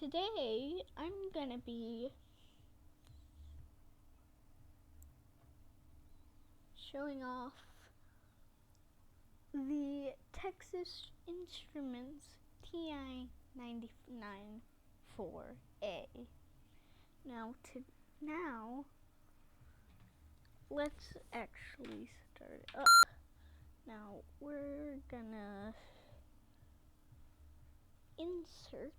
today I'm gonna be showing off the Texas Instruments Ti-99 4A. Now let's actually start up. Now we're gonna insert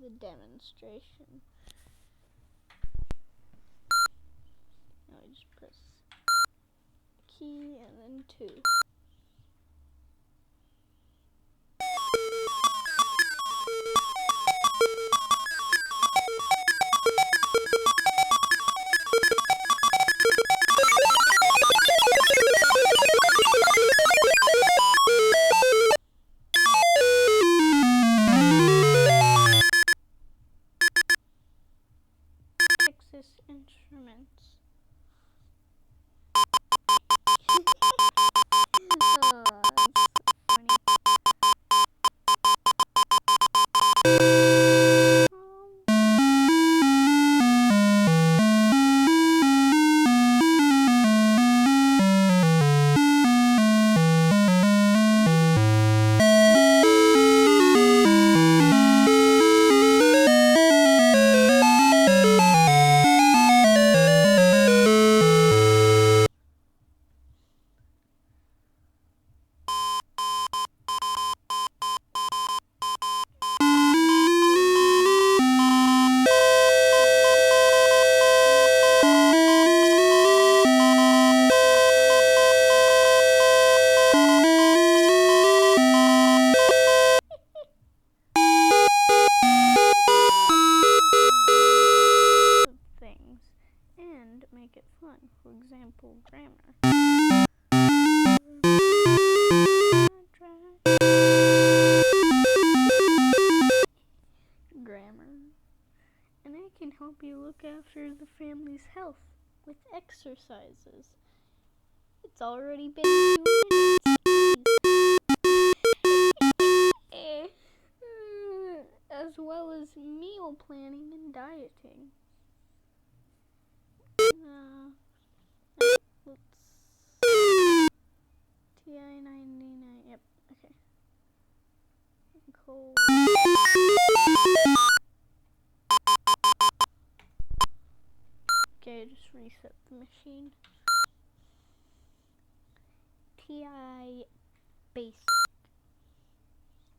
the demonstration. Now I just press key and then 2. Texas Instruments. Make it fun. For example, grammar. And I can help you look after the family's health with exercises. It's already been 2 minutes. As well as meal planning and dieting. Let's Ti-99. Yep. Okay. Cool. Okay, just reset the machine. Ti Basic.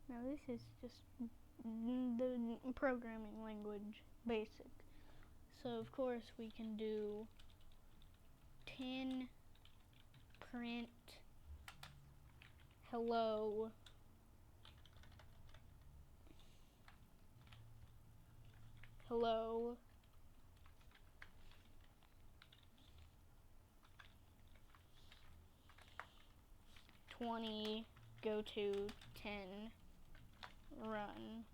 Now this is just the programming language Basic. So of course we can do 10 print hello hello 20 go to 10 run,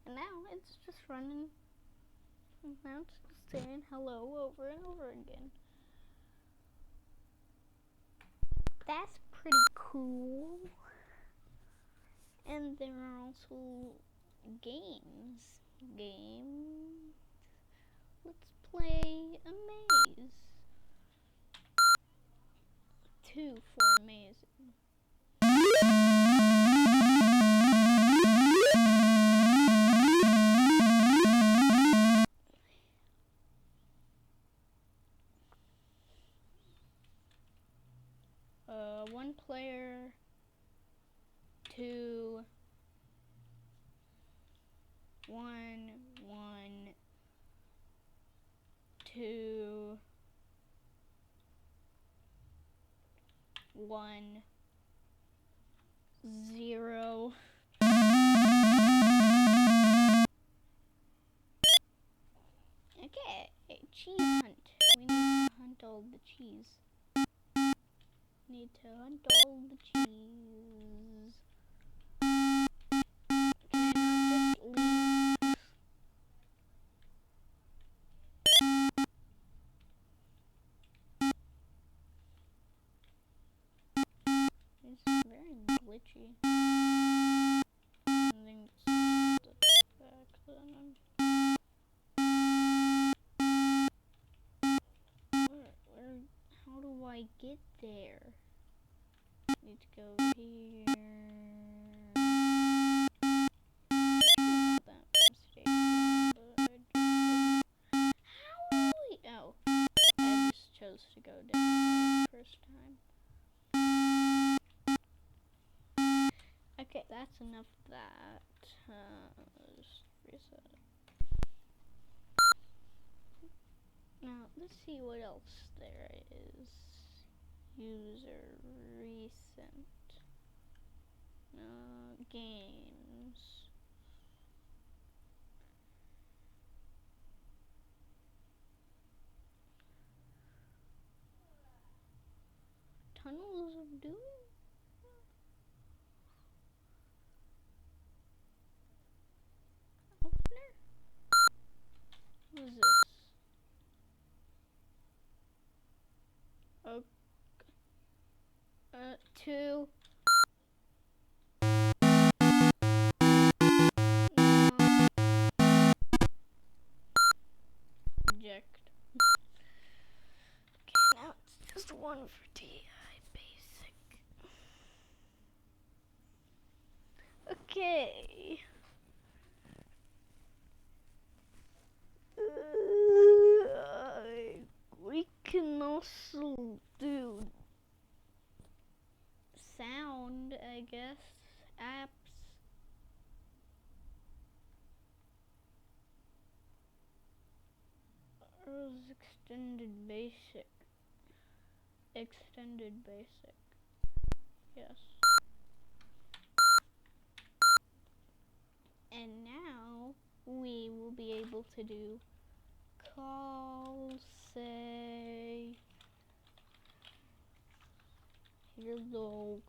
and now it's just running. Now it's just saying hello over and over again. That's pretty cool. And there are also games. Let's play a maze. 2 for amazing. One player, 2, 1, 2, 1, 0. Okay, cheese hunt. We need to hunt all the cheese. Need to hunt all the cheese. Can I not just leave? is very glitchy. I think it's back then. How do I get there? Need to go here. Not that mistake, but how do we? Oh, I just chose to go down the first time. Okay, that's enough of that. Just reset it. Now, let's see what else there is. User recent. Games. Tunnels of Doom? Opener? What is this? Oh, 2. Eject. Okay, now it's just 1 for Ti basic. Okay. We can also do sound, I guess, apps. Or is extended basic? Extended basic. Yes. And now we will be able to do call, say, hello.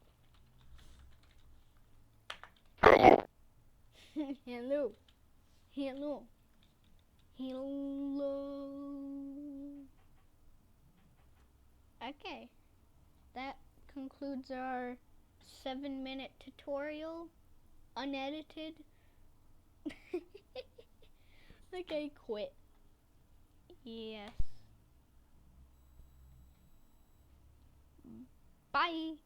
Hello. Hello. Hello. Okay. That concludes our 7-minute tutorial. Unedited. Okay, quit. Yes. Bye.